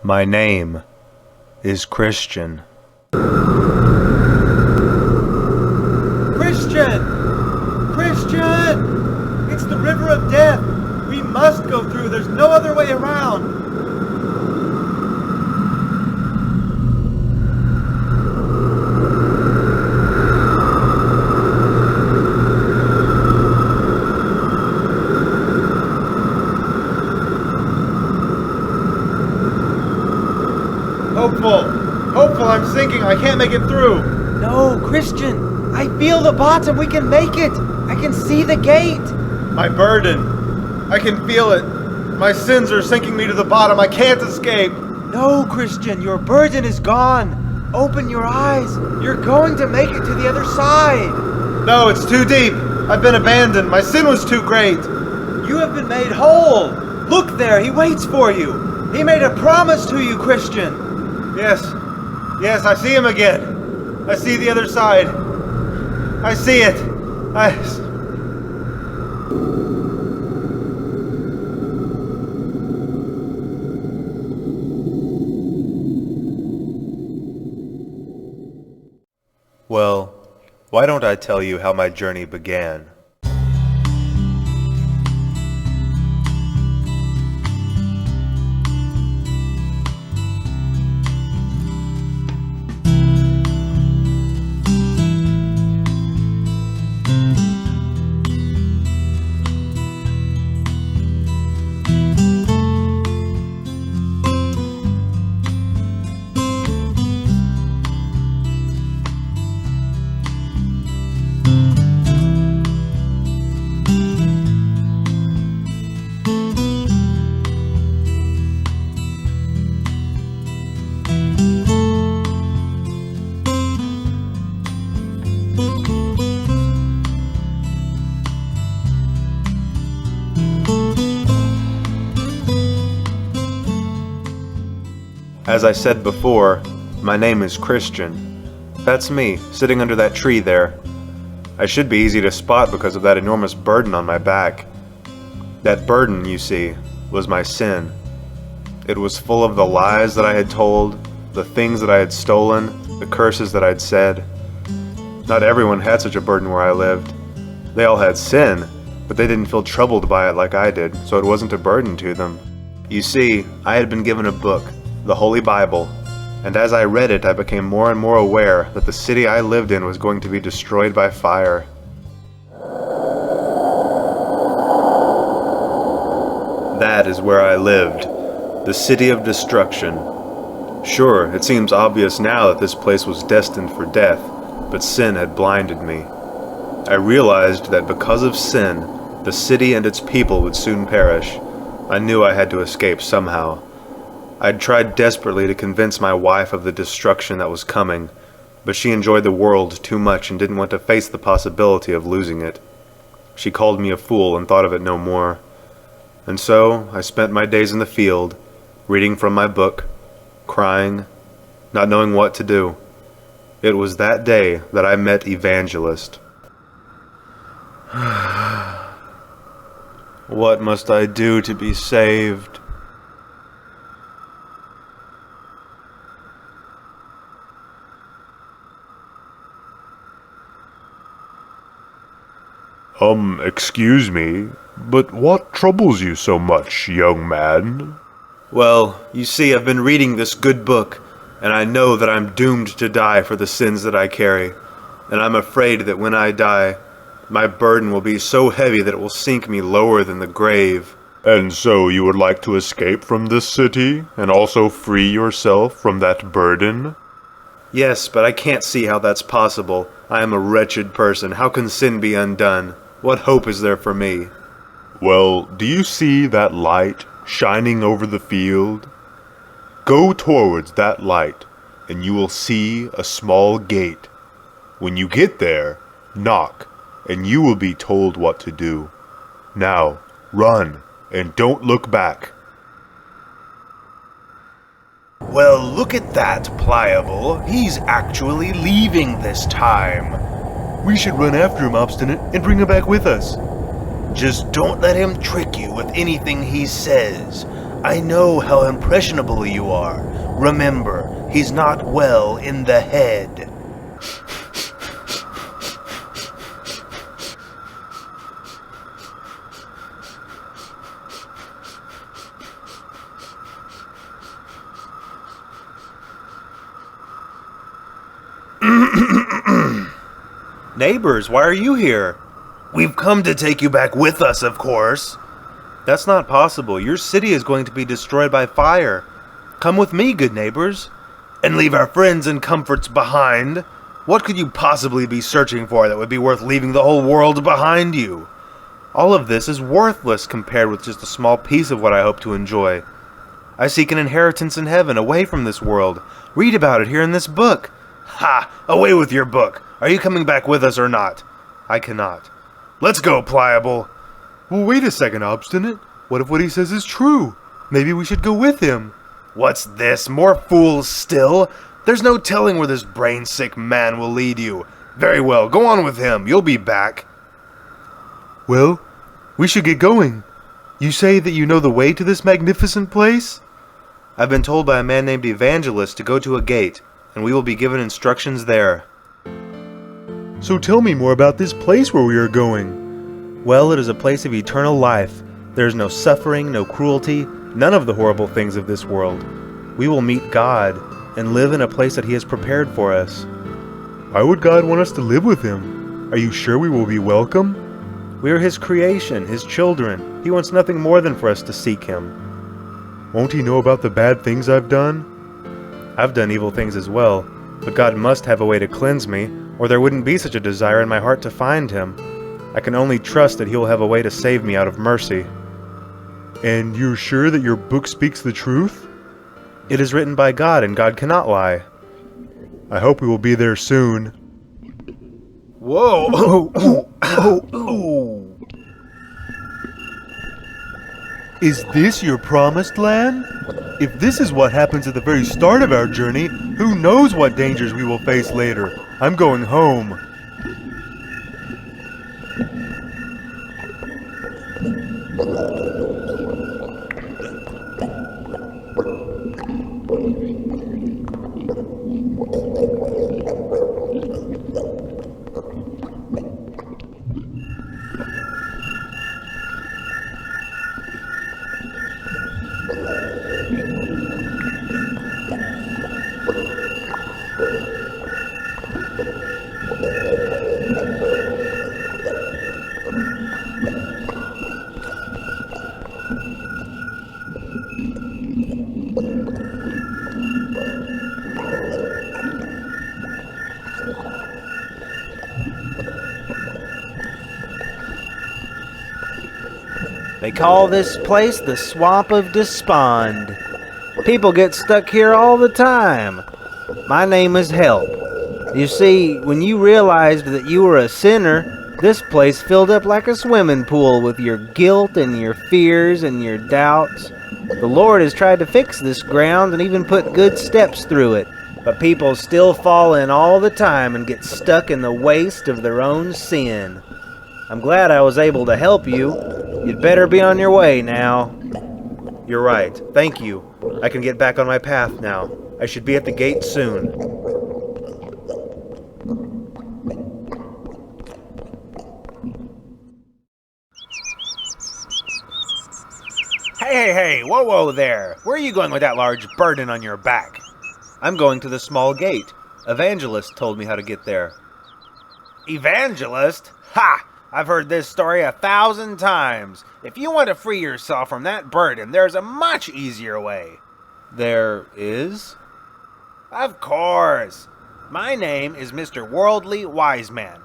My name is Christian. Christian! Christian! It's the river of death. We must go through. There's no other way around. Hopeful, I'm sinking. I can't make it through. No, Christian, I feel the bottom. We can make it. I can see the gate. My burden. I can feel it. My sins are sinking me to the bottom. I can't escape. No, Christian, your burden is gone. Open your eyes. You're going to make it to the other side. No, it's too deep. I've been abandoned. My sin was too great. You have been made whole. Look there, he waits for you. He made a promise to you, Christian. Yes, I see him again. I see the other side. I see it. Well, why don't I tell you how my journey began? As I said before, my name is Christian. That's me, sitting under that tree there. I should be easy to spot because of that enormous burden on my back. That burden, you see, was my sin. It was full of the lies that I had told, the things that I had stolen, the curses that I'd said. Not everyone had such a burden where I lived. They all had sin, but they didn't feel troubled by it like I did, so it wasn't a burden to them. You see, I had been given a book, the Holy Bible, and as I read it, I became more and more aware that the city I lived in was going to be destroyed by fire. That is where I lived, the city of destruction. Sure, it seems obvious now that this place was destined for death, but sin had blinded me. I realized that because of sin, the city and its people would soon perish. I knew I had to escape somehow. I'd tried desperately to convince my wife of the destruction that was coming, but she enjoyed the world too much and didn't want to face the possibility of losing it. She called me a fool and thought of it no more. And so I spent my days in the field, reading from my book, crying, not knowing what to do. It was that day that I met Evangelist. What must I do to be saved? Excuse me, but what troubles you so much, young man? Well, you see, I've been reading this good book, and I know that I'm doomed to die for the sins that I carry, and I'm afraid that when I die, my burden will be so heavy that it will sink me lower than the grave. And so you would like to escape from this city, and also free yourself from that burden? Yes, but I can't see how that's possible. I am a wretched person. How can sin be undone? What hope is there for me? Well, do you see that light shining over the field? Go towards that light, and you will see a small gate. When you get there, knock, and you will be told what to do. Now, run, and don't look back. Well, look at that, Pliable. He's actually leaving this time. We should run after him, Obstinate, and bring him back with us. Just don't let him trick you with anything he says. I know how impressionable you are. Remember, he's not well in the head. Neighbors, why are you here? We've come to take you back with us, of course. That's not possible. Your city is going to be destroyed by fire. Come with me, good neighbors. And leave our friends and comforts behind. What could you possibly be searching for that would be worth leaving the whole world behind you? All of this is worthless compared with just a small piece of what I hope to enjoy. I seek an inheritance in heaven, away from this world. Read about it here in this book. Ha! Away with your book. Are you coming back with us or not? I cannot. Let's go, Pliable. Well, wait a second, Obstinate. What if what he says is true? Maybe we should go with him. What's this? More fools still? There's no telling where this brain-sick man will lead you. Very well, go on with him. You'll be back. Well, we should get going. You say that you know the way to this magnificent place? I've been told by a man named Evangelist to go to a gate, and we will be given instructions there. So tell me more about this place where we are going. Well, it is a place of eternal life. There is no suffering, no cruelty, none of the horrible things of this world. We will meet God and live in a place that He has prepared for us. Why would God want us to live with Him? Are you sure we will be welcome? We are His creation, His children. He wants nothing more than for us to seek Him. Won't He know about the bad things I've done? I've done evil things as well, but God must have a way to cleanse me, or there wouldn't be such a desire in my heart to find Him. I can only trust that He will have a way to save me out of mercy. And you're sure that your book speaks the truth? It is written by God, and God cannot lie. I hope we will be there soon. Whoa! Is this your promised land? If this is what happens at the very start of our journey, who knows what dangers we will face later? I'm going home. They call this place the Swamp of Despond. People get stuck here all the time. My name is Help. You see, when you realized that you were a sinner, this place filled up like a swimming pool with your guilt and your fears and your doubts. The Lord has tried to fix this ground and even put good steps through it, but people still fall in all the time and get stuck in the waste of their own sin. I'm glad I was able to help you. You'd better be on your way now. You're right. Thank you. I can get back on my path now. I should be at the gate soon. Hey, whoa there. Where are you going with that large burden on your back? I'm going to the small gate. Evangelist told me how to get there. Evangelist? Ha! I've heard this story 1,000 times. If you want to free yourself from that burden, there's a much easier way. There is? Of course. My name is Mr. Worldly Wise Man.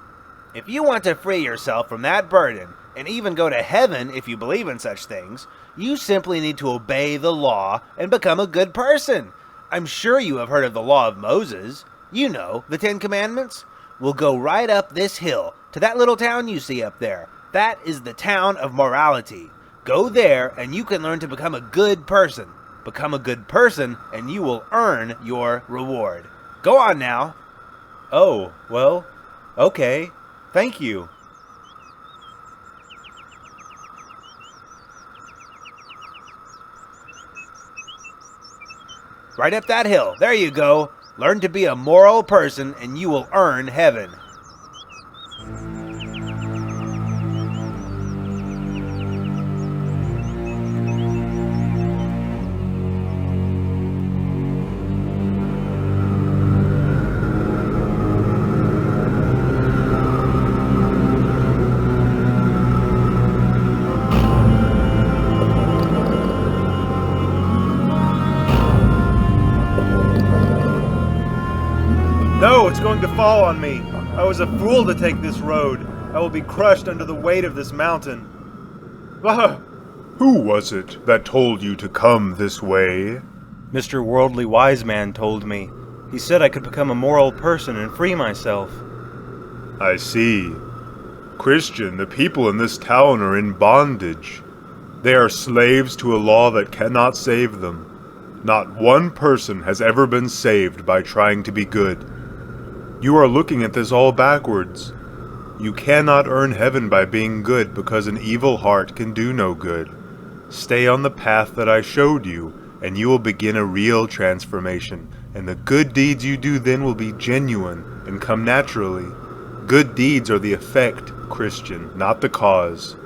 If you want to free yourself from that burden, and even go to heaven if you believe in such things, you simply need to obey the law and become a good person. I'm sure you have heard of the law of Moses. You know, the 10 Commandments. We'll go right up this hill to that little town you see up there. That is the town of morality. Go there and you can learn to become a good person. Become a good person and you will earn your reward. Go on now. Oh, well, okay. Thank you. Right up that hill. There you go. Learn to be a moral person and you will earn heaven. No, it's going to fall on me. I was a fool to take this road. I will be crushed under the weight of this mountain. Ah! Who was it that told you to come this way? Mr. Worldly Wise Man told me. He said I could become a moral person and free myself. I see. Christian, the people in this town are in bondage. They are slaves to a law that cannot save them. Not one person has ever been saved by trying to be good. You are looking at this all backwards. You cannot earn heaven by being good because an evil heart can do no good. Stay on the path that I showed you, and you will begin a real transformation, and the good deeds you do then will be genuine and come naturally. Good deeds are the effect, Christian, not the cause.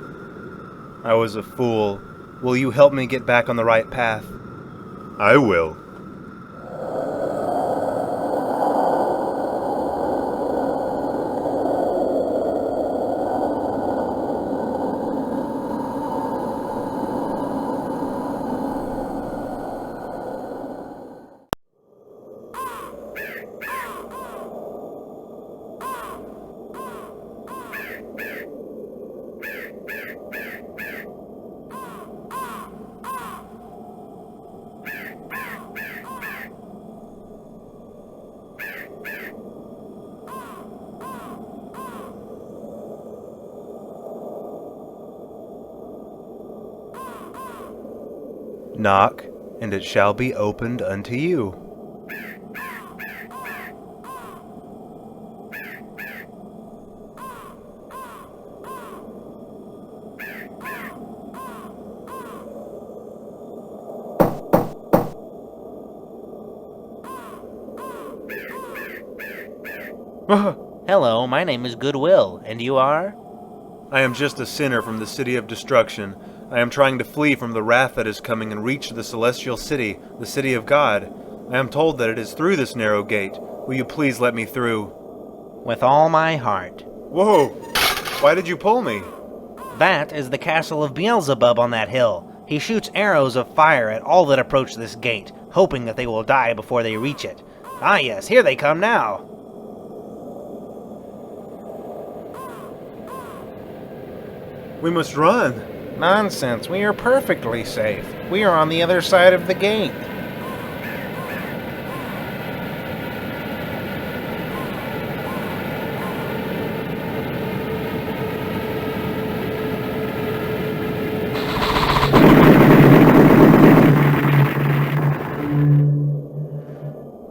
I was a fool. Will you help me get back on the right path? I will. Knock, and it shall be opened unto you. Hello, my name is Goodwill, and you are? I am just a sinner from the city of destruction. I am trying to flee from the wrath that is coming and reach the celestial city, the city of God. I am told that it is through this narrow gate. Will you please let me through? With all my heart. Whoa! Why did you pull me? That is the castle of Beelzebub on that hill. He shoots arrows of fire at all that approach this gate, hoping that they will die before they reach it. Ah yes, here they come now. We must run. Nonsense, we are perfectly safe. We are on the other side of the gate.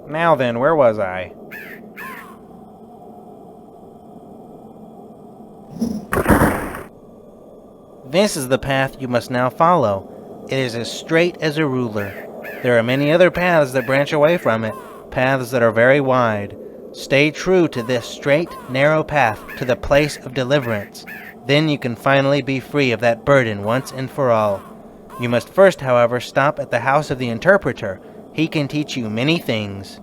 Now then, where was I? This is the path you must now follow. It is as straight as a ruler. There are many other paths that branch away from it, paths that are very wide. Stay true to this straight, narrow path to the place of deliverance. Then you can finally be free of that burden once and for all. You must first, however, stop at the house of the interpreter. He can teach you many things.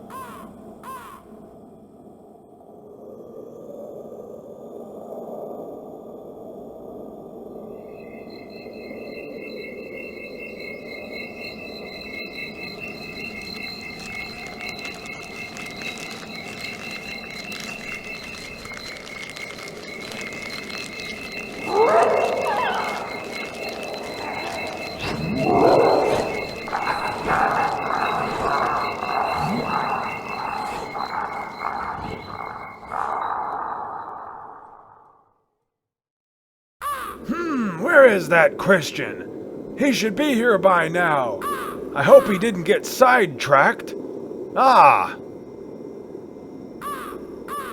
Where is that Christian? He should be here by now. I hope he didn't get sidetracked. Ah!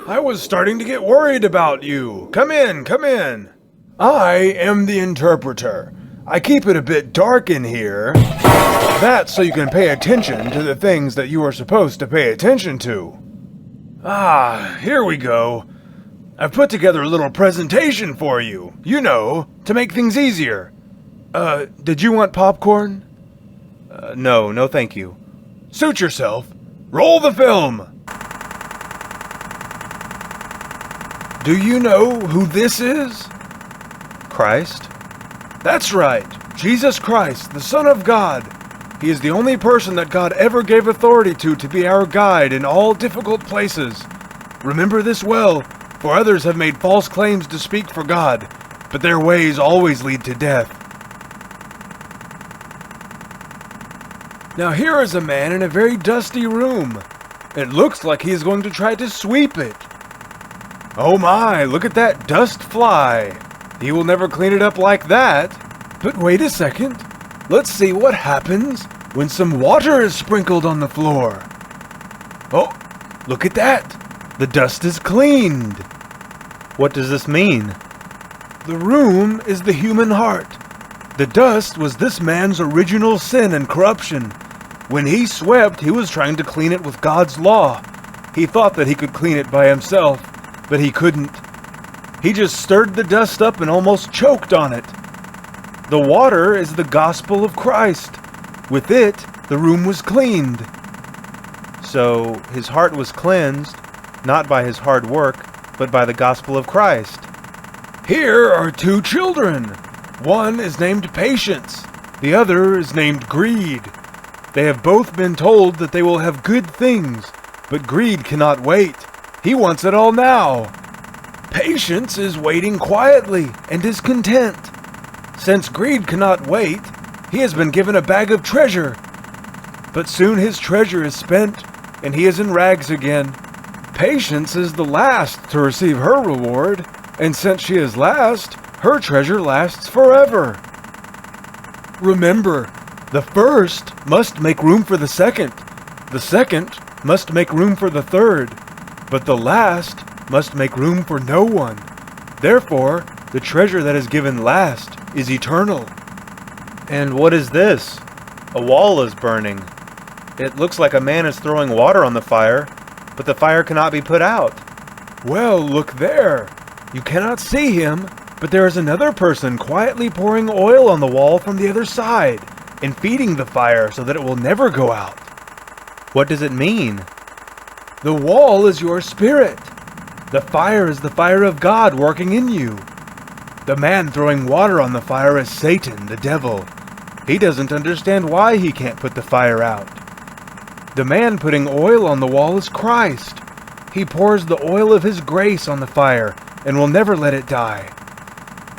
I was starting to get worried about you. Come in, come in. I am the interpreter. I keep it a bit dark in here. That's so you can pay attention to the things that you are supposed to pay attention to. Ah, here we go. I've put together a little presentation for you, to make things easier. Did you want popcorn? No, thank you. Suit yourself. Roll the film. Do you know who this is? Christ? That's right, Jesus Christ, the Son of God. He is the only person that God ever gave authority to be our guide in all difficult places. Remember this well, for others have made false claims to speak for God, but their ways always lead to death. Now here is a man in a very dusty room. It looks like he is going to try to sweep it. Oh my, look at that dust fly. He will never clean it up like that. But wait a second. Let's see what happens when some water is sprinkled on the floor. Oh, look at that. The dust is cleaned. What does this mean? The room is the human heart. The dust was this man's original sin and corruption. When he swept, he was trying to clean it with God's law. He thought that he could clean it by himself, but he couldn't. He just stirred the dust up and almost choked on it. The water is the gospel of Christ. With it, the room was cleaned. So his heart was cleansed, not by his hard work, but by the gospel of Christ. Here are two children. One is named Patience. The other is named Greed. They have both been told that they will have good things, but Greed cannot wait. He wants it all now. Patience is waiting quietly and is content. Since Greed cannot wait, he has been given a bag of treasure. But soon his treasure is spent, and he is in rags again. Patience is the last to receive her reward, and since she is last, her treasure lasts forever. Remember, the first must make room for the second must make room for the third, but the last must make room for no one. Therefore, the treasure that is given last is eternal. And what is this? A wall is burning. It looks like a man is throwing water on the fire, but the fire cannot be put out. Well, look there. You cannot see him, but there is another person quietly pouring oil on the wall from the other side and feeding the fire so that it will never go out. What does it mean? The wall is your spirit. The fire is the fire of God working in you. The man throwing water on the fire is Satan, the devil. He doesn't understand why he can't put the fire out. The man putting oil on the wall is Christ. He pours the oil of his grace on the fire and will never let it die.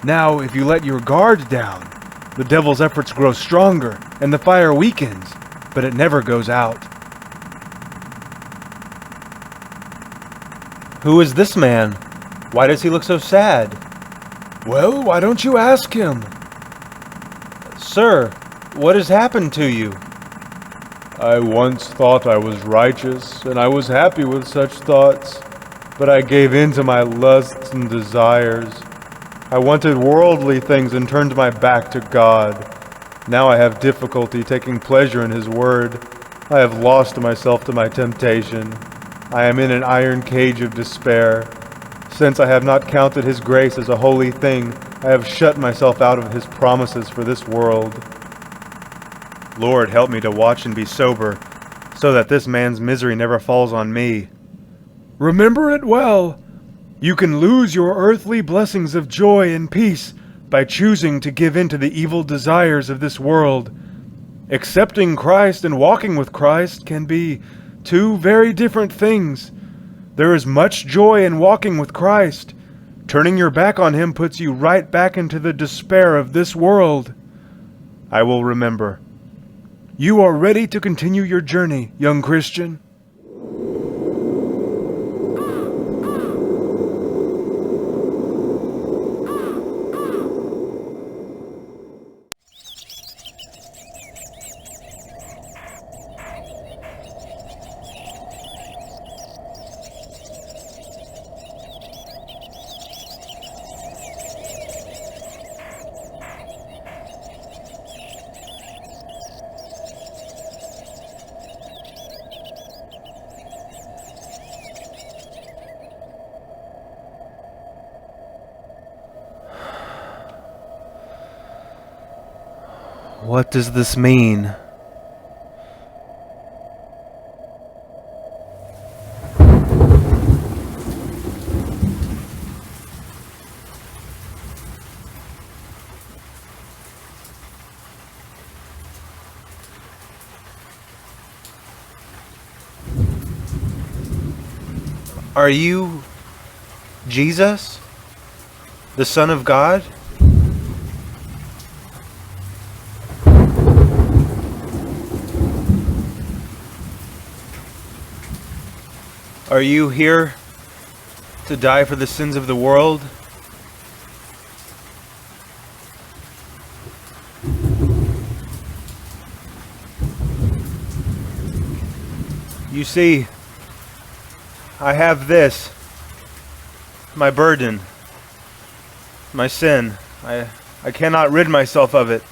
Now, if you let your guard down, the devil's efforts grow stronger and the fire weakens, but it never goes out. Who is this man? Why does he look so sad? Well, why don't you ask him? Sir, what has happened to you? I once thought I was righteous, and I was happy with such thoughts, but I gave in to my lusts and desires. I wanted worldly things and turned my back to God. Now I have difficulty taking pleasure in His Word. I have lost myself to my temptation. I am in an iron cage of despair. Since I have not counted His grace as a holy thing, I have shut myself out of His promises for this world. Lord, help me to watch and be sober, so that this man's misery never falls on me. Remember it well. You can lose your earthly blessings of joy and peace by choosing to give in to the evil desires of this world. Accepting Christ and walking with Christ can be two very different things. There is much joy in walking with Christ. Turning your back on Him puts you right back into the despair of this world. I will remember. You are ready to continue your journey, young Christian. What does this mean? Are you Jesus, the Son of God? Are you here to die for the sins of the world? You see, I have this, my burden, my sin. I cannot rid myself of it.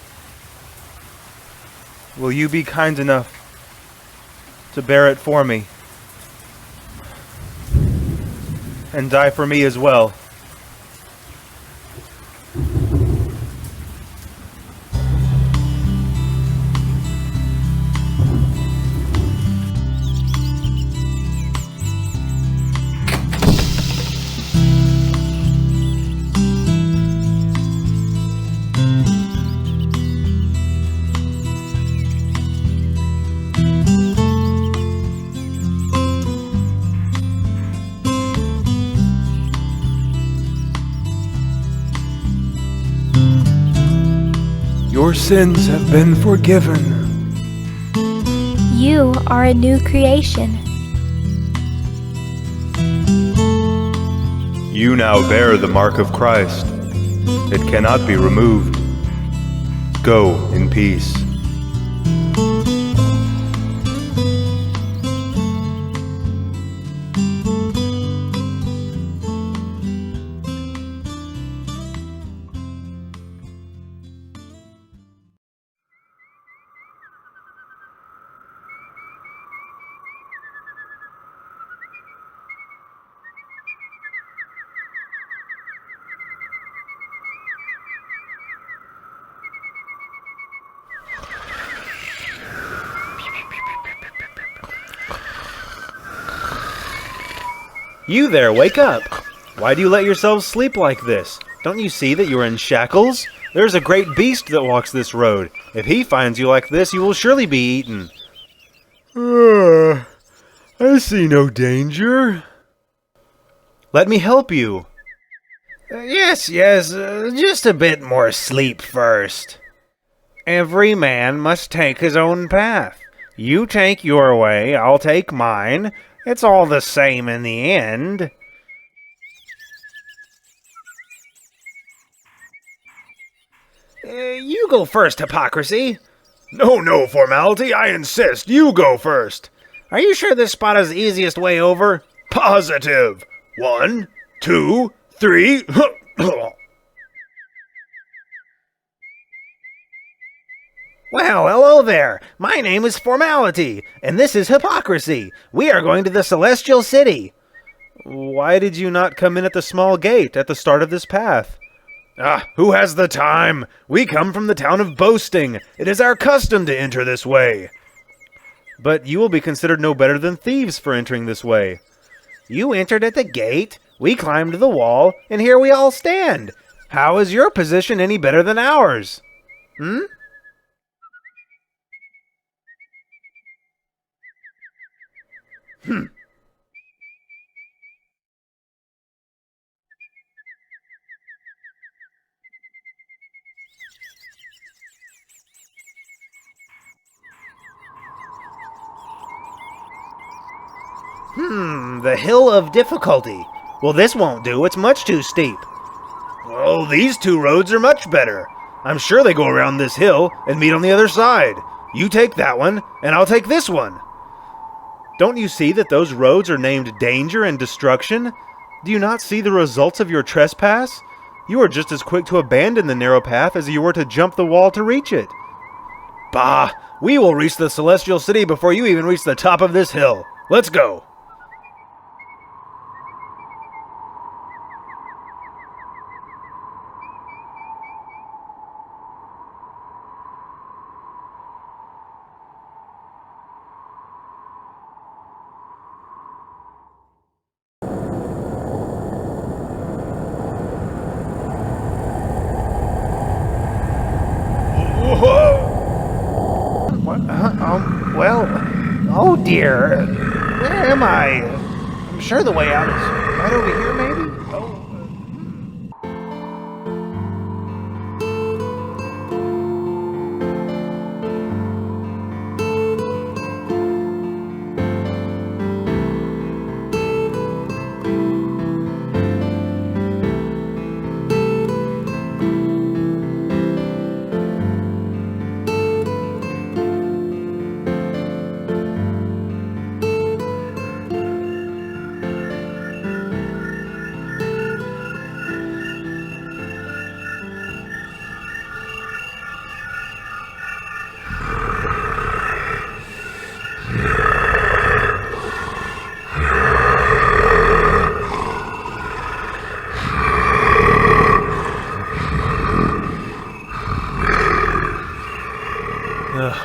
Will you be kind enough to bear it for me and die for me as well? Your sins have been forgiven. You are a new creation. You now bear the mark of Christ. It cannot be removed. Go in peace. You there, wake up! Why do you let yourselves sleep like this? Don't you see that you are in shackles? There's a great beast that walks this road. If he finds you like this, you will surely be eaten. I see no danger. Let me help you. Yes, just a bit more sleep first. Every man must take his own path. You take your way, I'll take mine. It's all the same in the end. You go first, hypocrisy. No, formality, I insist. You go first. Are you sure this spot is the easiest way over? Positive. 1, 2, 3. Well, hello there. My name is Formality, and this is Hypocrisy. We are going to the Celestial City. Why did you not come in at the small gate at the start of this path? Who has the time? We come from the town of Boasting. It is our custom to enter this way. But you will be considered no better than thieves for entering this way. You entered at the gate, we climbed the wall, and here we all stand. How is your position any better than ours? The Hill of Difficulty. Well, this won't do. It's much too steep. Well, these two roads are much better. I'm sure they go around this hill and meet on the other side. You take that one, and I'll take this one. Don't you see that those roads are named Danger and Destruction? Do you not see the results of your trespass? You are just as quick to abandon the narrow path as you were to jump the wall to reach it. Bah! We will reach the Celestial City before you even reach the top of this hill. Let's go! Oh dear. Where am I? I'm sure the way out is right over here, maybe? Oh.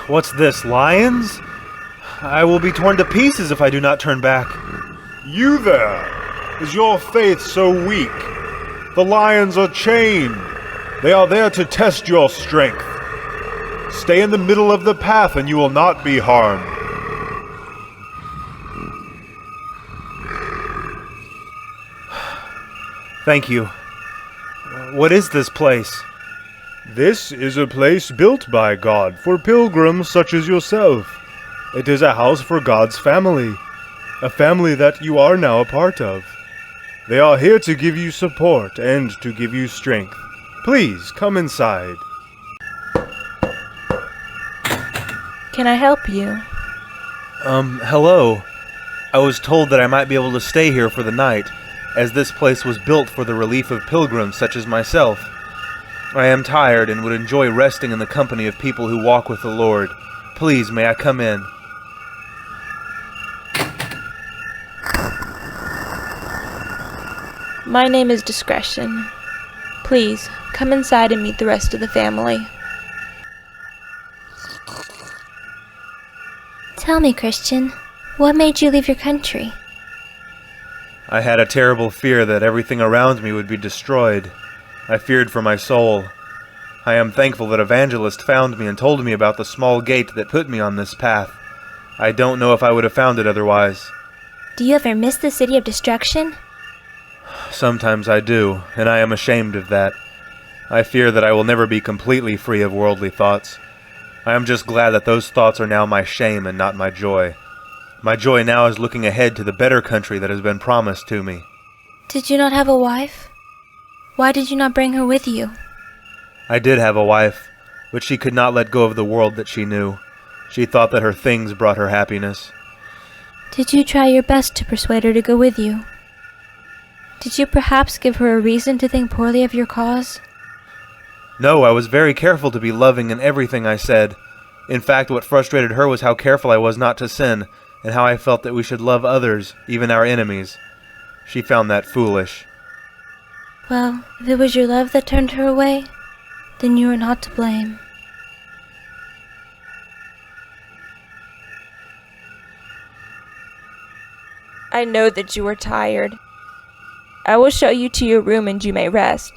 What's this, lions? I will be torn to pieces if I do not turn back. You there! Is your faith so weak? The lions are chained. They are there to test your strength. Stay in the middle of the path and you will not be harmed. Thank you. What is this place? This is a place built by God for pilgrims such as yourself. It is a house for God's family, a family that you are now a part of. They are here to give you support and to give you strength. Please, come inside. Can I help you? Hello. I was told that I might be able to stay here for the night, as this place was built for the relief of pilgrims such as myself. I am tired and would enjoy resting in the company of people who walk with the Lord. Please, may I come in? My name is Discretion. Please, come inside and meet the rest of the family. Tell me, Christian, what made you leave your country? I had a terrible fear that everything around me would be destroyed. I feared for my soul. I am thankful that Evangelist found me and told me about the small gate that put me on this path. I don't know if I would have found it otherwise. Do you ever miss the city of destruction? Sometimes I do, and I am ashamed of that. I fear that I will never be completely free of worldly thoughts. I am just glad that those thoughts are now my shame and not my joy. My joy now is looking ahead to the better country that has been promised to me. Did you not have a wife? Why did you not bring her with you? I did have a wife, but she could not let go of the world that she knew. She thought that her things brought her happiness. Did you try your best to persuade her to go with you? Did you perhaps give her a reason to think poorly of your cause? No, I was very careful to be loving in everything I said. In fact, what frustrated her was how careful I was not to sin, and how I felt that we should love others, even our enemies. She found that foolish. Well, if it was your love that turned her away, then you are not to blame. I know that you are tired. I will show you to your room and you may rest.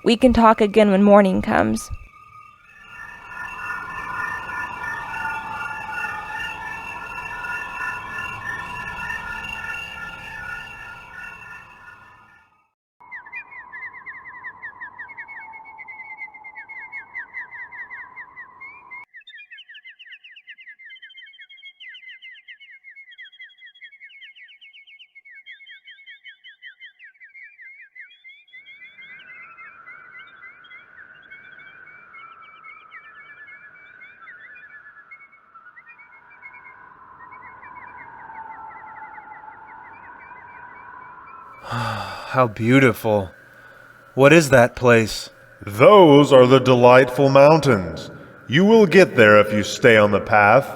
We can talk again when morning comes. How beautiful. What is that place? Those are the delightful mountains. You will get there if you stay on the path.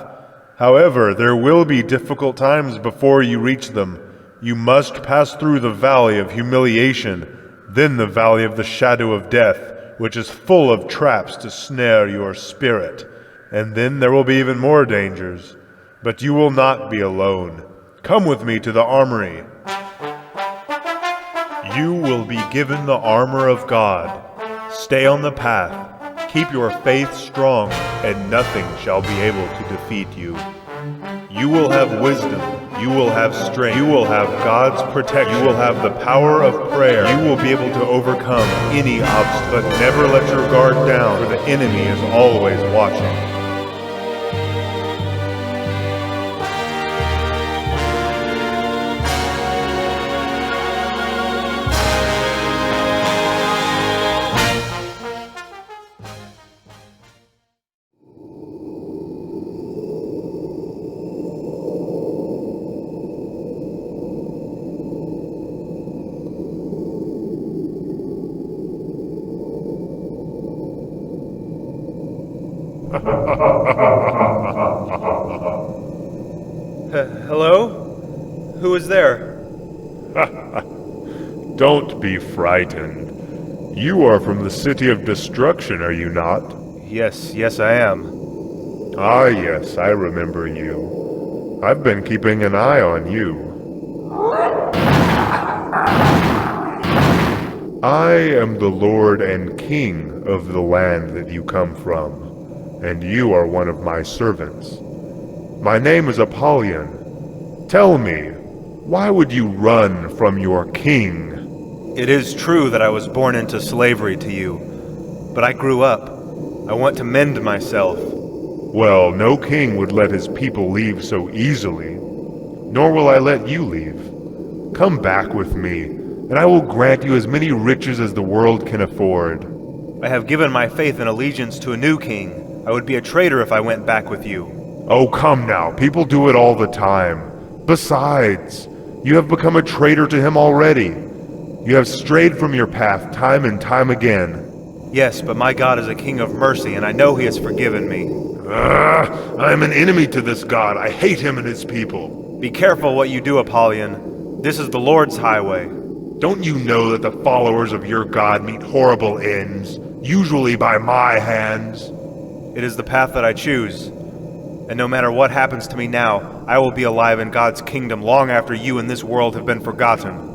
However, there will be difficult times before you reach them. You must pass through the valley of humiliation, then the valley of the shadow of death, which is full of traps to snare your spirit. And then there will be even more dangers. But you will not be alone. Come with me to the armory. You will be given the armor of God. Stay on the path. Keep your faith strong, and nothing shall be able to defeat you. You will have wisdom. You will have strength. You will have God's protection. You will have the power of prayer. You will be able to overcome any obstacle. But never let your guard down, for the enemy is always watching. Hello? Who is there? Don't be frightened. You are from the City of Destruction, are you not? Yes, I am. Ah, yes, I remember you. I've been keeping an eye on you. I am the Lord and King of the land that you come from, and you are one of my servants. My name is Apollyon. Tell me, why would you run from your king? It is true that I was born into slavery to you, but I grew up. I want to mend myself. Well, no king would let his people leave so easily, nor will I let you leave. Come back with me, and I will grant you as many riches as the world can afford. I have given my faith and allegiance to a new king. I would be a traitor if I went back with you. Oh, come now, people do it all the time. Besides, you have become a traitor to him already. You have strayed from your path time and time again. Yes, but my God is a king of mercy, and I know he has forgiven me. I am an enemy to this God. I hate him and his people. Be careful what you do, Apollyon. This is the Lord's highway. Don't you know that the followers of your God meet horrible ends, usually by my hands? It is the path that I choose. And no matter what happens to me now, I will be alive in God's kingdom long after you and this world have been forgotten.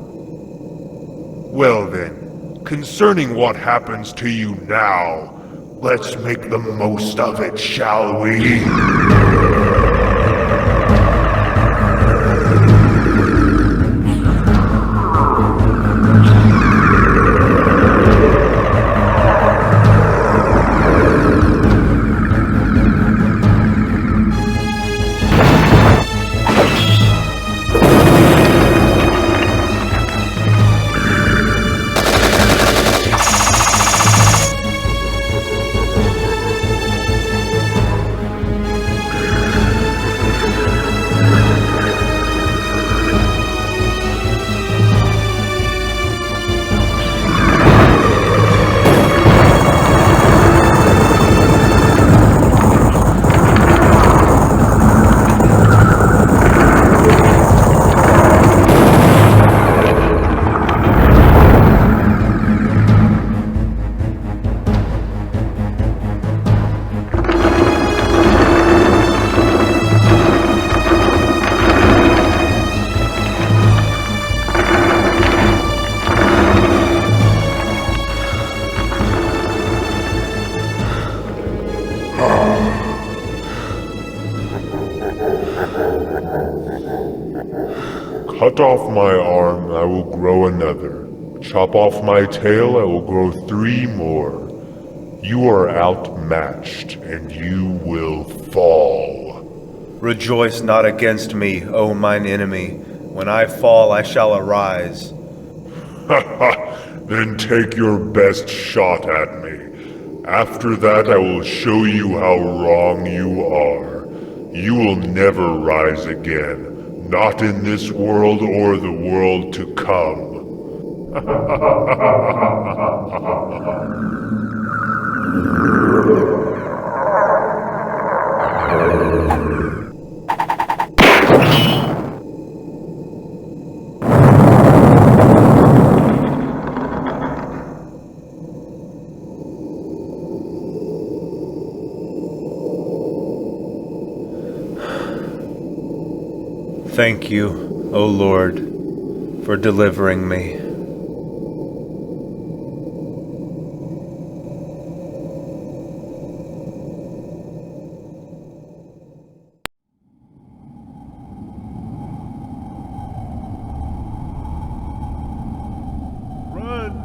Well then, concerning what happens to you now, let's make the most of it, shall we? Cut off my arm, I will grow another. Chop off my tail, I will grow 3 more. You are outmatched, and you will fall. Rejoice not against me, O mine enemy. When I fall, I shall arise. Then take your best shot at me. After that, I will show you how wrong you are. You will never rise again. Not in this world or the world to come. Thank you, O Lord, for delivering me.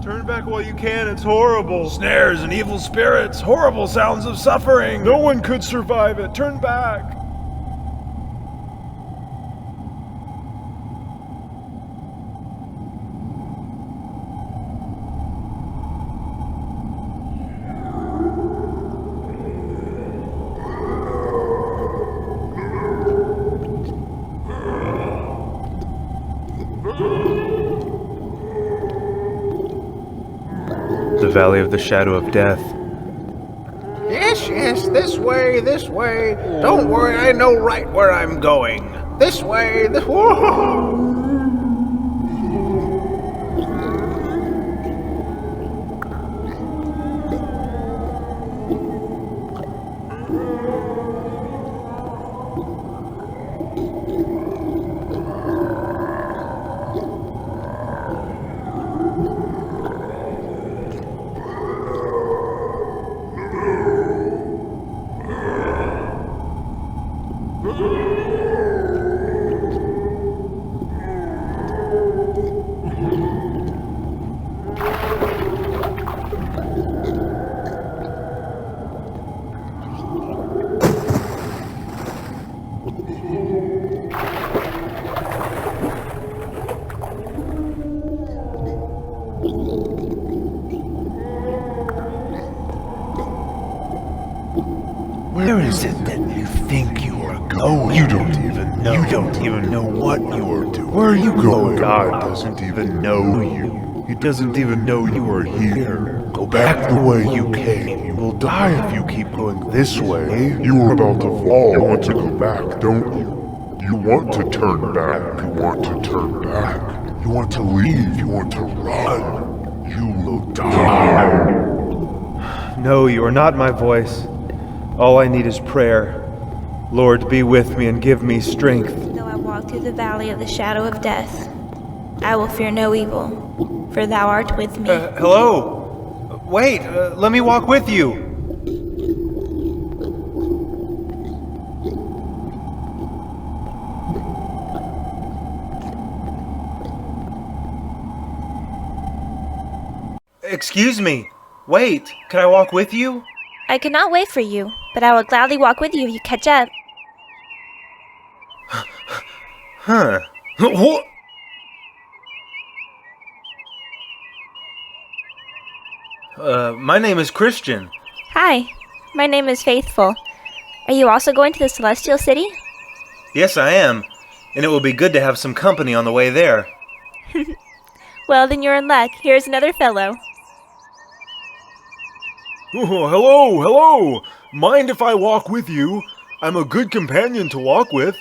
Turn back while you can, it's horrible. Snares and evil spirits, horrible sounds of suffering. No one could survive it. Turn back. The valley of the shadow of death. Yes, this way, this way. Don't worry, I know right where I'm going. This way, this... Whoa! Where is it that you think you are going? You don't even know. You don't even know what you are doing. Where are you going? God doesn't even know you. He doesn't even know you are here. Go back the way you came. You will die if you keep going this way. You are about to fall. You want to go back, don't you? You want to turn back. You want to turn back. You want to leave. You want to run. You will die. No, you are not my voice. All I need is prayer. Lord, be with me and give me strength. Though I walk through the valley of the shadow of death, I will fear no evil, for thou art with me. Hello? Wait, let me walk with you. Excuse me. Wait, can I walk with you? I cannot wait for you, but I will gladly walk with you if you catch up. Huh. What? My name is Christian. Hi, my name is Faithful. Are you also going to the Celestial City? Yes, I am. And it will be good to have some company on the way there. Well, then you're in luck. Here's another fellow. Oh, hello. Mind if I walk with you? I'm a good companion to walk with,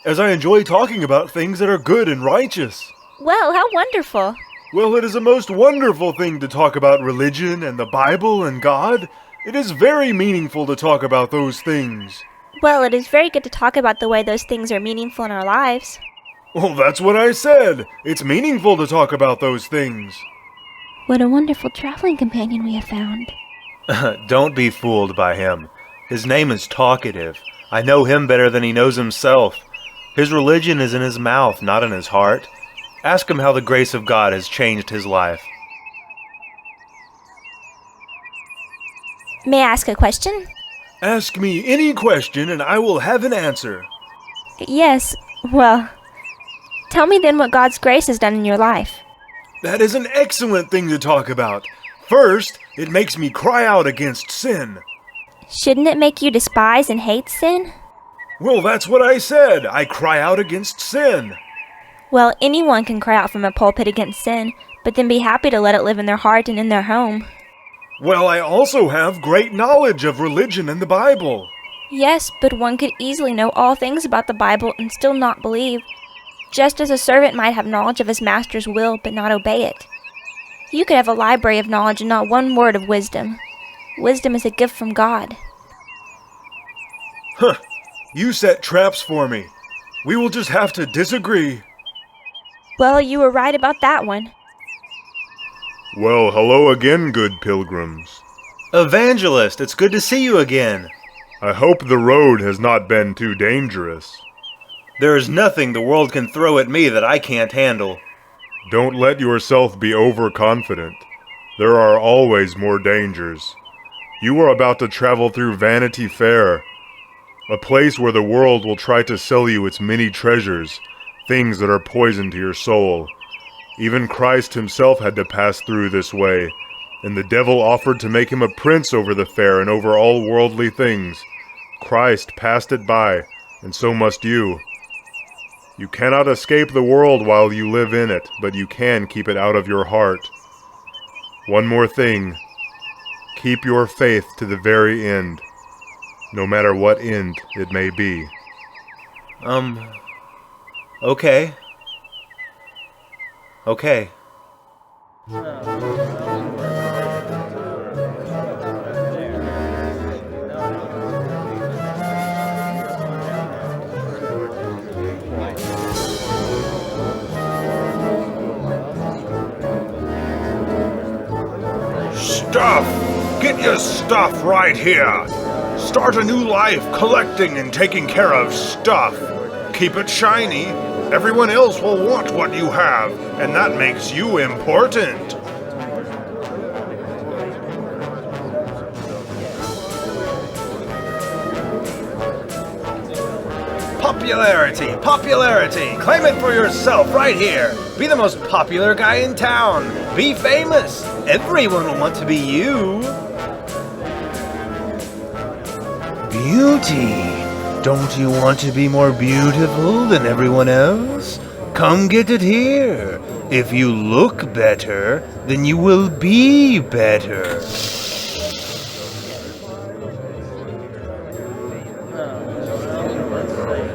as I enjoy talking about things that are good and righteous. Well, how wonderful. Well, it is a most wonderful thing to talk about religion and the Bible and God. It is very meaningful to talk about those things. Well, it is very good to talk about the way those things are meaningful in our lives. Well, that's what I said. It's meaningful to talk about those things. What a wonderful traveling companion we have found. Don't be fooled by him. His name is Talkative. I know him better than he knows himself. His religion is in his mouth, not in his heart. Ask him how the grace of God has changed his life. May I ask a question? Ask me any question and I will have an answer. Yes, well, tell me then what God's grace has done in your life. That is an excellent thing to talk about. First, it makes me cry out against sin. Shouldn't it make you despise and hate sin? Well, that's what I said. I cry out against sin. Well, anyone can cry out from a pulpit against sin, but then be happy to let it live in their heart and in their home. Well, I also have great knowledge of religion and the Bible. Yes, but one could easily know all things about the Bible and still not believe, just as a servant might have knowledge of his master's will but not obey it. You could have a library of knowledge and not one word of wisdom. Wisdom is a gift from God. Huh. You set traps for me. We will just have to disagree. Well, you were right about that one. Well, hello again, good pilgrims. Evangelist, it's good to see you again. I hope the road has not been too dangerous. There is nothing the world can throw at me that I can't handle. Don't let yourself be overconfident. There are always more dangers. You are about to travel through Vanity Fair, a place where the world will try to sell you its many treasures, things that are poison to your soul. Even Christ himself had to pass through this way, and the devil offered to make him a prince over the fair and over all worldly things. Christ passed it by, and so must you. You cannot escape the world while you live in it, but you can keep it out of your heart. One more thing. Keep your faith to the very end, no matter what end it may be. Okay. Okay. Stuff! Get your stuff right here! Start a new life collecting and taking care of stuff. Keep it shiny. Everyone else will want what you have, and that makes you important. Popularity! Popularity! Claim it for yourself right here! Be the most popular guy in town! Be famous! Everyone will want to be you! Beauty! Don't you want to be more beautiful than everyone else? Come get it here! If you look better, then you will be better!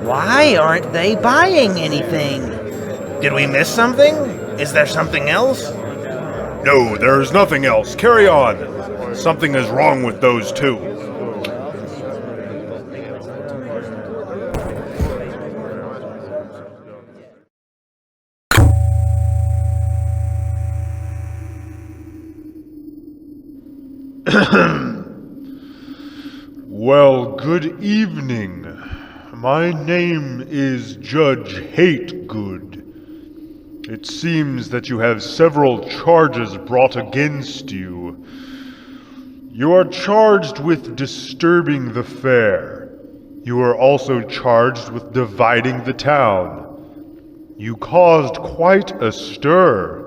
Why aren't they buying anything? Did we miss something? Is there something else? No, there's nothing else. Carry on. Something is wrong with those two. Well, good evening. My name is Judge Hategood. It seems that you have several charges brought against you. You are charged with disturbing the fair. You are also charged with dividing the town. You caused quite a stir,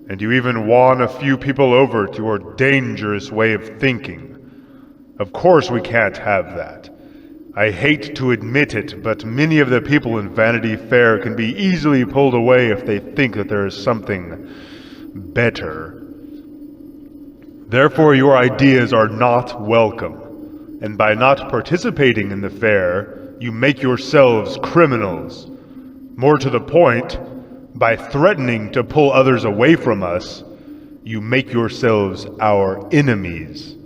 and you even won a few people over to your dangerous way of thinking. Of course we can't have that. I hate to admit it, but many of the people in Vanity Fair can be easily pulled away if they think that there is something better. Therefore, your ideas are not welcome, and by not participating in the fair, you make yourselves criminals. More to the point, by threatening to pull others away from us, you make yourselves our enemies.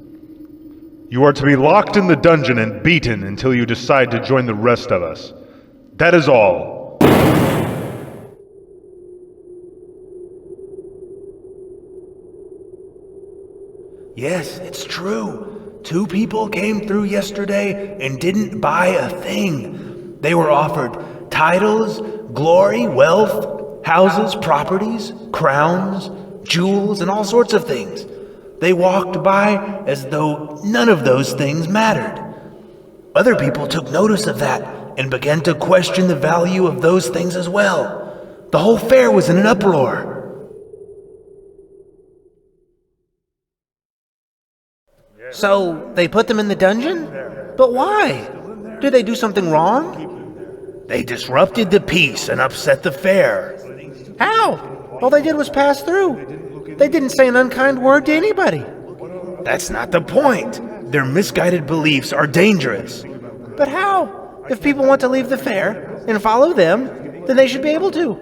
You are to be locked in the dungeon and beaten until you decide to join the rest of us. That is all. Yes, it's true. 2 people came through yesterday and didn't buy a thing. They were offered titles, glory, wealth, houses, properties, crowns, jewels, and all sorts of things. They walked by as though none of those things mattered. Other people took notice of that and began to question the value of those things as well. The whole fair was in an uproar. So, they put them in the dungeon? But why? Did they do something wrong? They disrupted the peace and upset the fair. How? All they did was pass through. They didn't say an unkind word to anybody. That's not the point. Their misguided beliefs are dangerous. But how? If people want to leave the fair and follow them, then they should be able to.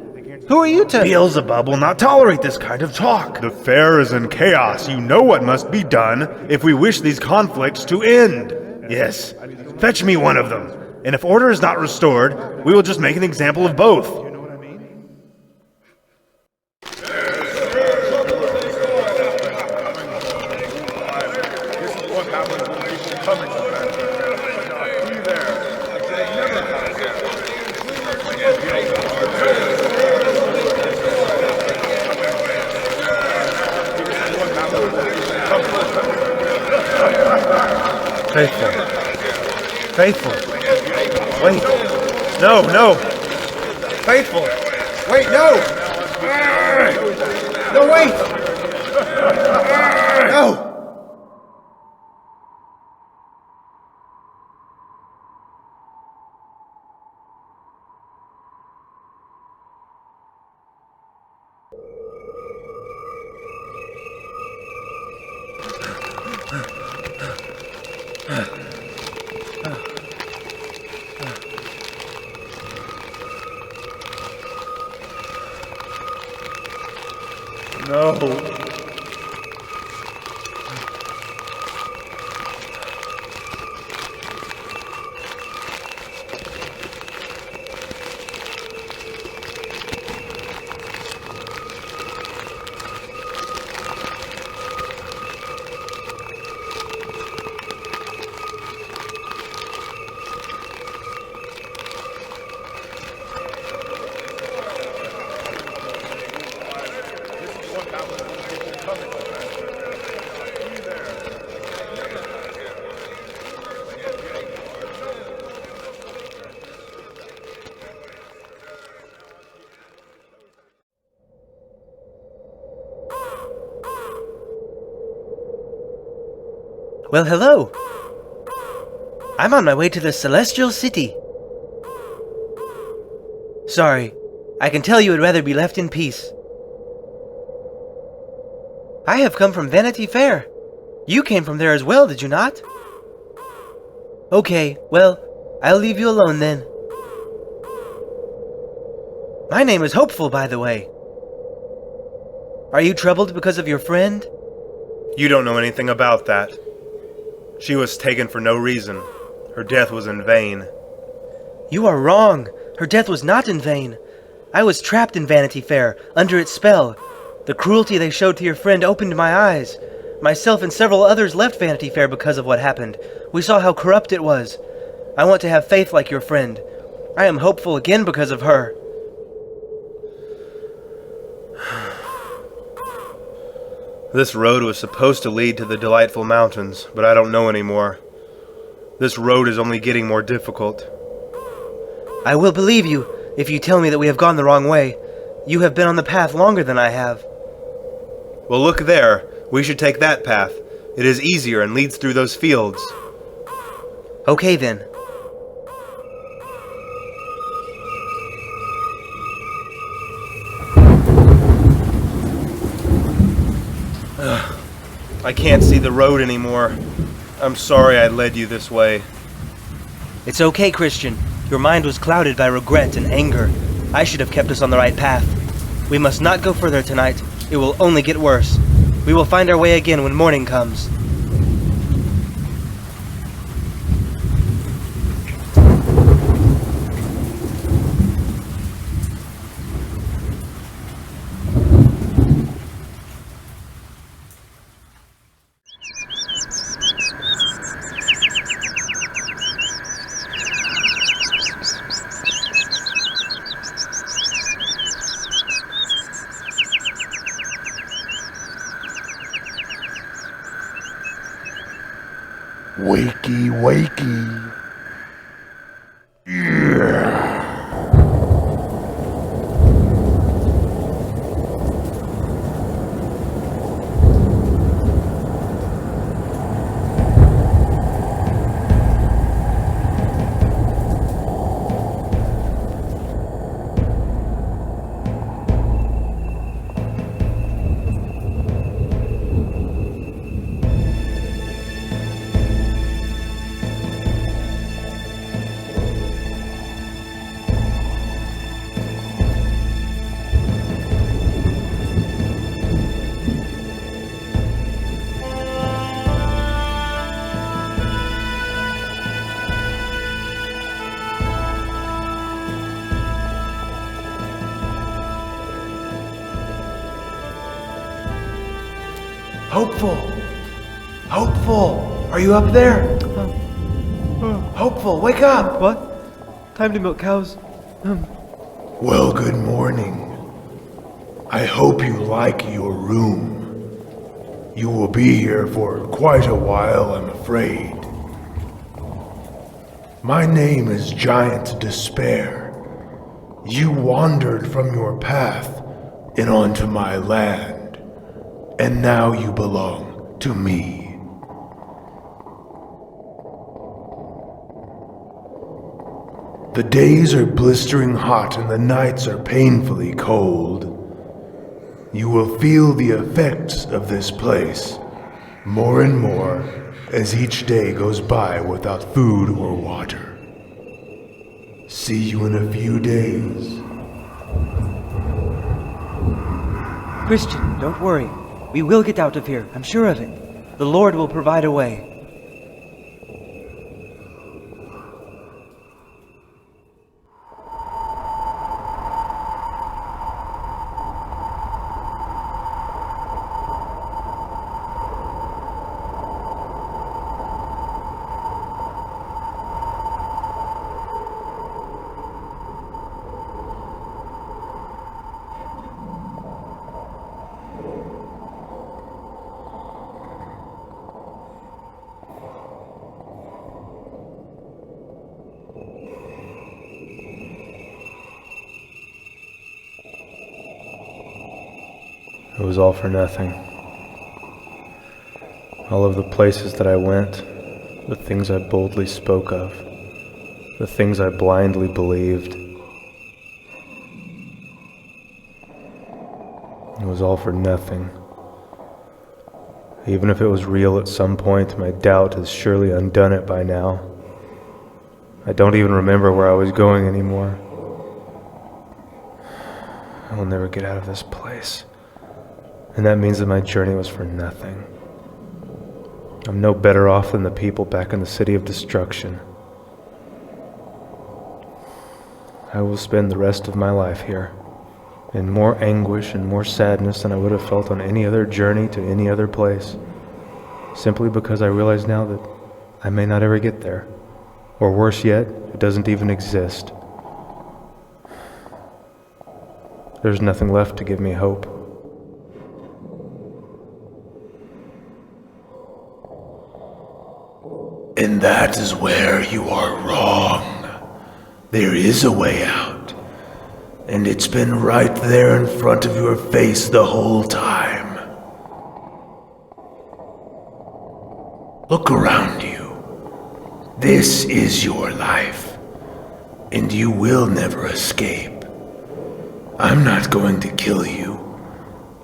Who are you to? Beelzebub will not tolerate this kind of talk. The fair is in chaos. You know what must be done if we wish these conflicts to end. Yes. Fetch me one of them. And if order is not restored, we will just make an example of both. Faithful. Wait. No, no. Faithful. Wait, no. No, wait. No. No. Well, hello. I'm on my way to the Celestial City. Sorry, I can tell you would rather be left in peace. I have come from Vanity Fair. You came from there as well, did you not? Okay, well, I'll leave you alone then. My name is Hopeful, by the way. Are you troubled because of your friend? You don't know anything about that. She was taken for no reason. Her death was in vain. You are wrong. Her death was not in vain. I was trapped in Vanity Fair, under its spell. The cruelty they showed to your friend opened my eyes. Myself and several others left Vanity Fair because of what happened. We saw how corrupt it was. I want to have faith like your friend. I am hopeful again because of her. This road was supposed to lead to the delightful mountains, but I don't know anymore. This road is only getting more difficult. I will believe you if you tell me that we have gone the wrong way. You have been on the path longer than I have. Well, look there. We should take that path. It is easier and leads through those fields. Okay then. I can't see the road anymore. I'm sorry I led you this way. It's okay, Christian. Your mind was clouded by regret and anger. I should have kept us on the right path. We must not go further tonight. It will only get worse. We will find our way again when morning comes. Wakey, wakey. Hopeful! Hopeful! Are you up there? Hopeful, wake up! What? Time to milk cows? Well, good morning. I hope you like your room. You will be here for quite a while, I'm afraid. My name is Giant Despair. You wandered from your path and onto my land, and now you belong to me. The days are blistering hot and the nights are painfully cold. You will feel the effects of this place more and more as each day goes by without food or water. See you in a few days. Christian, don't worry. We will get out of here, I'm sure of it. The Lord will provide a way. It was all for nothing. All of the places that I went, the things I boldly spoke of, the things I blindly believed. It was all for nothing. Even if it was real at some point, my doubt has surely undone it by now. I don't even remember where I was going anymore. I will never get out of this place. And that means that my journey was for nothing. I'm no better off than the people back in the city of destruction. I will spend the rest of my life here, in more anguish and more sadness than I would have felt on any other journey to any other place, simply because I realize now that I may not ever get there, or worse yet, it doesn't even exist. There's nothing left to give me hope. And that is where you are wrong. There is a way out, and it's been right there in front of your face the whole time. Look around you. This is your life, and you will never escape. I'm not going to kill you.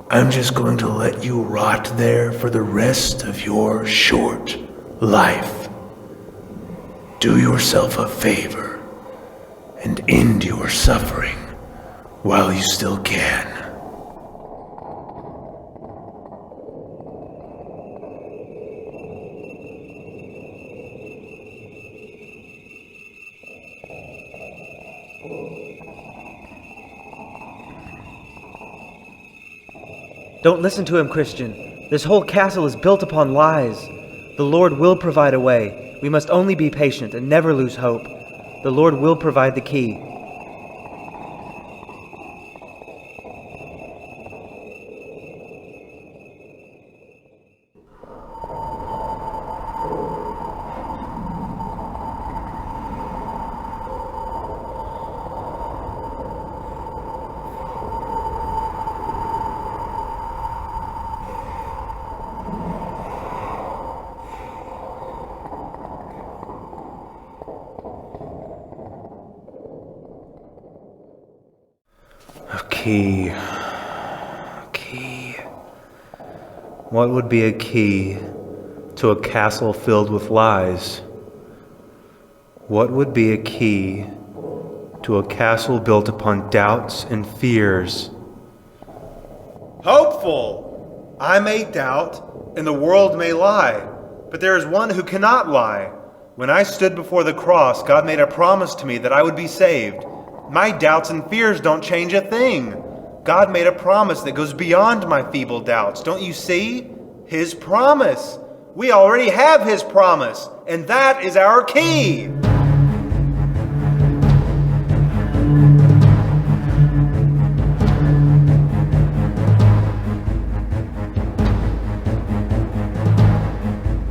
I'm just going to let you rot there for the rest of your short life. Do yourself a favor and end your suffering while you still can. Don't listen to him, Christian. This whole castle is built upon lies. The Lord will provide a way. We must only be patient and never lose hope. The Lord will provide the key. Key. What would be a key to a castle filled with lies? What would be a key to a castle built upon doubts and fears? Hopeful! I may doubt, and the world may lie, but there is one who cannot lie. When I stood before the cross, God made a promise to me that I would be saved. My doubts and fears don't change a thing. God made a promise that goes beyond my feeble doubts. Don't you see? His promise. We already have His promise, and that is our key.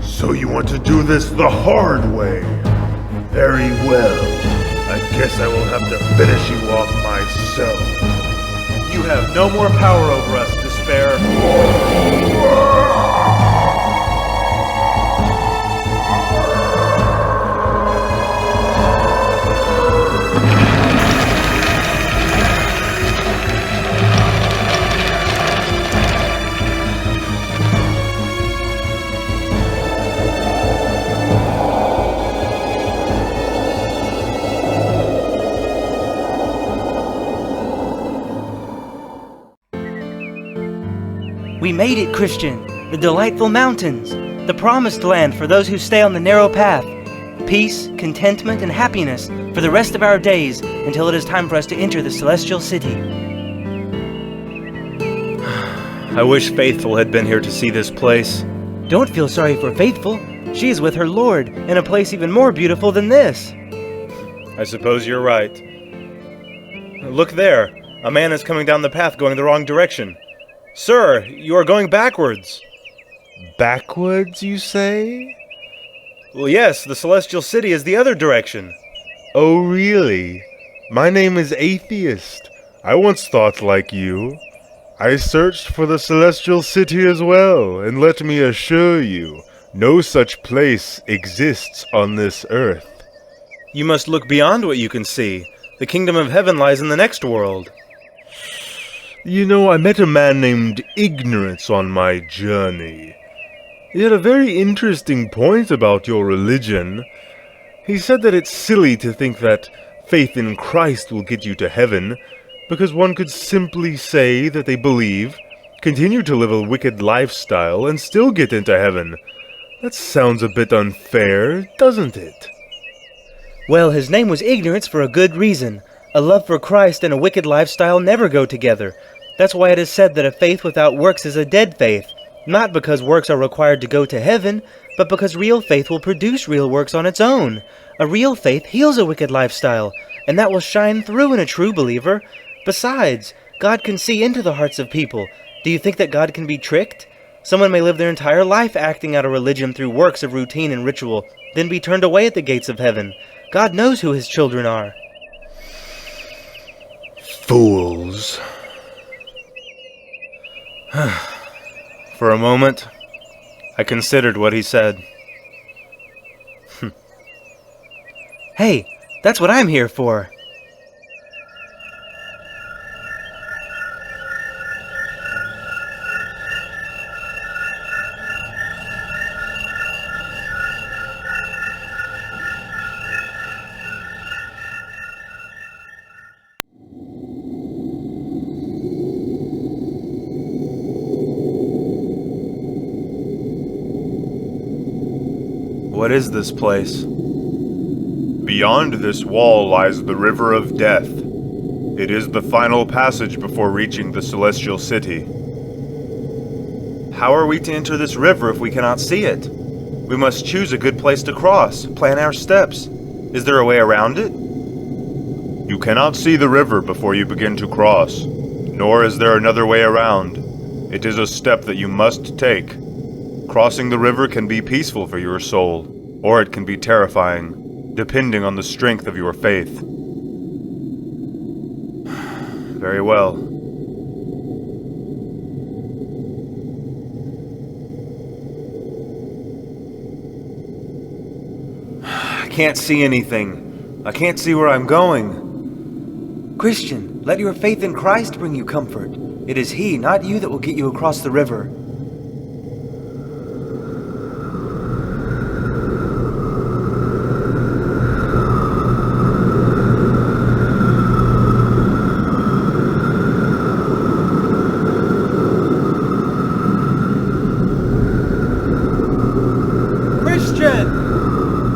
So you want to do this the hard way? Very well. I guess I will have to finish you off myself. You have no more power over us, despair. We made it, Christian. The delightful mountains. The promised land for those who stay on the narrow path. Peace, contentment, and happiness for the rest of our days until it is time for us to enter the celestial city. I wish Faithful had been here to see this place. Don't feel sorry for Faithful. She is with her Lord in a place even more beautiful than this. I suppose you're right. Look there. A man is coming down the path going the wrong direction. Sir, you are going backwards. Backwards, you say? Well, yes, the celestial city is the other direction. Oh, really? My name is Atheist. I once thought like you. I searched for the celestial city as well, and let me assure you, no such place exists on this earth. You must look beyond what you can see. The kingdom of heaven lies in the next world. You know, I met a man named Ignorance on my journey. He had a very interesting point about your religion. He said that it's silly to think that faith in Christ will get you to heaven, because one could simply say that they believe, continue to live a wicked lifestyle, and still get into heaven. That sounds a bit unfair, doesn't it? Well, his name was Ignorance for a good reason. A love for Christ and a wicked lifestyle never go together. That's why it is said that a faith without works is a dead faith. Not because works are required to go to heaven, but because real faith will produce real works on its own. A real faith heals a wicked lifestyle, and that will shine through in a true believer. Besides, God can see into the hearts of people. Do you think that God can be tricked? Someone may live their entire life acting out a religion through works of routine and ritual, then be turned away at the gates of heaven. God knows who his children are. Fools. For a moment, I considered what he said. Hey, that's what I'm here for. What is this place? Beyond this wall lies the River of Death. It is the final passage before reaching the Celestial City. How are we to enter this river if we cannot see it? We must choose a good place to cross, plan our steps. Is there a way around it? You cannot see the river before you begin to cross, nor is there another way around. It is a step that you must take. Crossing the river can be peaceful for your soul, or it can be terrifying, depending on the strength of your faith. Very well. I can't see anything. I can't see where I'm going. Christian, let your faith in Christ bring you comfort. It is He, not you, that will get you across the river.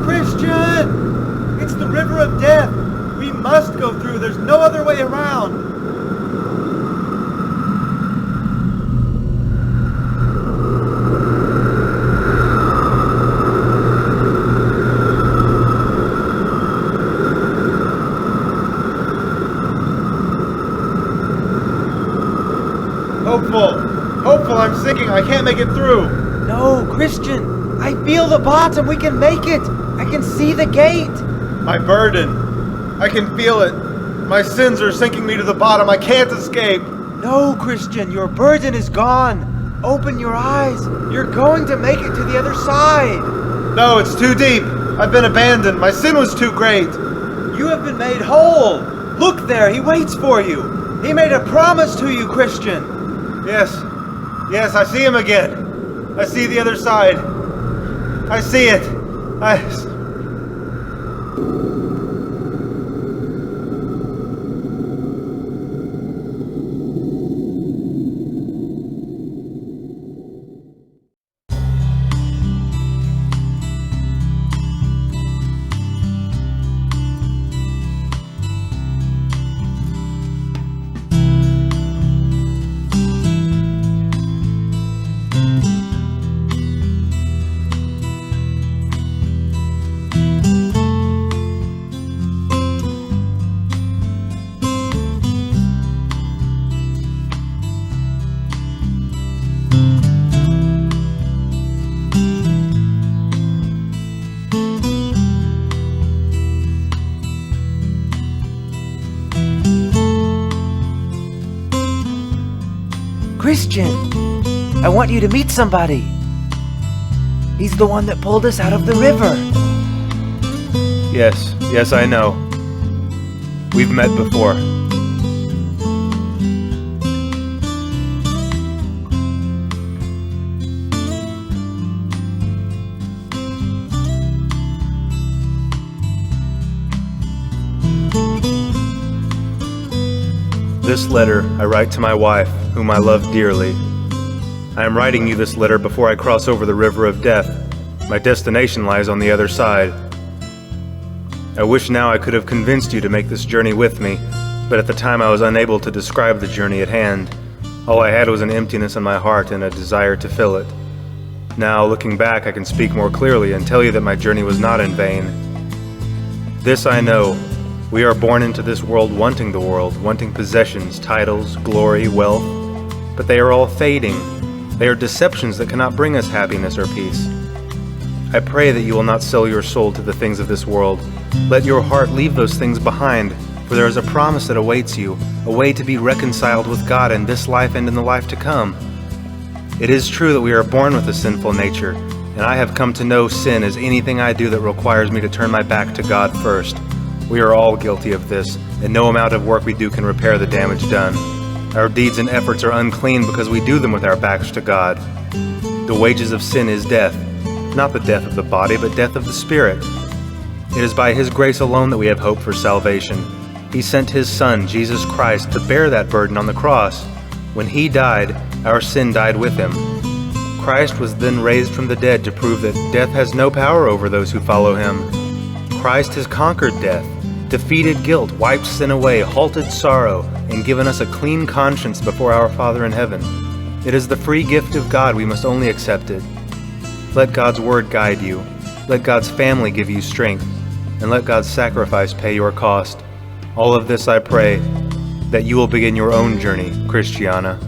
Christian! It's the river of death! We must go through, there's no other way around! Hopeful, I'm sinking, I can't make it through! No, Christian! I feel the bottom! We can make it! I can see the gate! My burden. I can feel it. My sins are sinking me to the bottom. I can't escape. No, Christian, your burden is gone. Open your eyes. You're going to make it to the other side. No, it's too deep. I've been abandoned. My sin was too great. You have been made whole. Look there, he waits for you. He made a promise to you, Christian. Yes. Yes, I see him again. I see the other side. I see it. Christian, I want you to meet somebody. He's the one that pulled us out of the river. Yes, I know. We've met before. This letter I write to my wife, whom I love dearly. I am writing you this letter before I cross over the river of death. My destination lies on the other side. I wish now I could have convinced you to make this journey with me, but at the time I was unable to describe the journey at hand. All I had was an emptiness in my heart and a desire to fill it. Now, looking back, I can speak more clearly and tell you that my journey was not in vain. This I know. We are born into this world wanting the world, wanting possessions, titles, glory, wealth, but they are all fading. They are deceptions that cannot bring us happiness or peace. I pray that you will not sell your soul to the things of this world. Let your heart leave those things behind, for there is a promise that awaits you, a way to be reconciled with God in this life and in the life to come. It is true that we are born with a sinful nature, and I have come to know sin as anything I do that requires me to turn my back to God first. We are all guilty of this, and no amount of work we do can repair the damage done. Our deeds and efforts are unclean because we do them with our backs to God. The wages of sin is death, not the death of the body, but death of the spirit. It is by His grace alone that we have hope for salvation. He sent His Son, Jesus Christ, to bear that burden on the cross. When He died, our sin died with Him. Christ was then raised from the dead to prove that death has no power over those who follow Him. Christ has conquered death, defeated guilt, wiped sin away, halted sorrow, and given us a clean conscience before our Father in heaven. It is the free gift of God. We must only accept it. Let God's word guide you. Let God's family give you strength. And let God's sacrifice pay your cost. All of this I pray, that you will begin your own journey, Christiana.